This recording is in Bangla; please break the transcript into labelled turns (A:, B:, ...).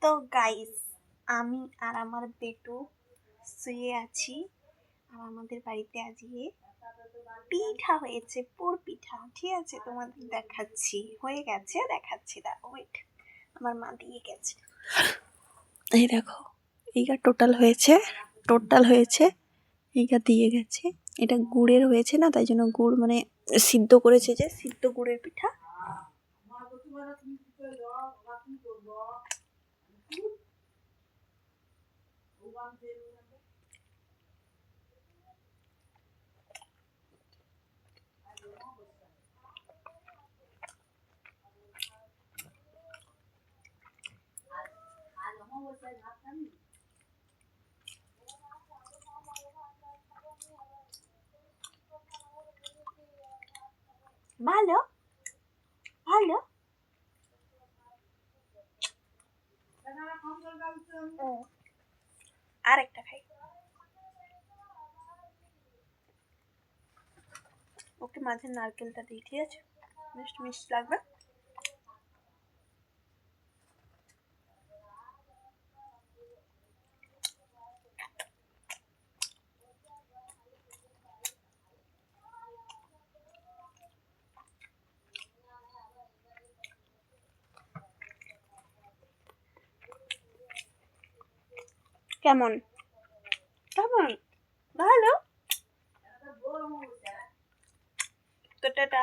A: তো গাইস, আমি আর আমার বেটু শুয়ে আছি। আর আমাদের বাড়িতে আজকে পিঠা হয়েছে, পোড় পিঠা। ঠিক আছে, তোমাদের দেখাচ্ছি। হয়ে গেছে, দেখাচ্ছি। দাঁড়াও, ওয়েট। আমার মা দিয়ে গেছে। এই দেখো, এইটা টোটাল হয়েছে এইটা দিয়ে গেছে। এটা গুড়ের হয়েছে না, তাই জন্য গুড় মানে সিদ্ধ করেছে, যে সিদ্ধ গুড়ের পিঠা। ভালো ভালো। আর একটা খাই। ওকে মাঝে নারকেলটা দিই, ঠিক আছে? মিষ্টি মিষ্টি লাগবে। কেমন কেমন? ভালো তো। টাটা।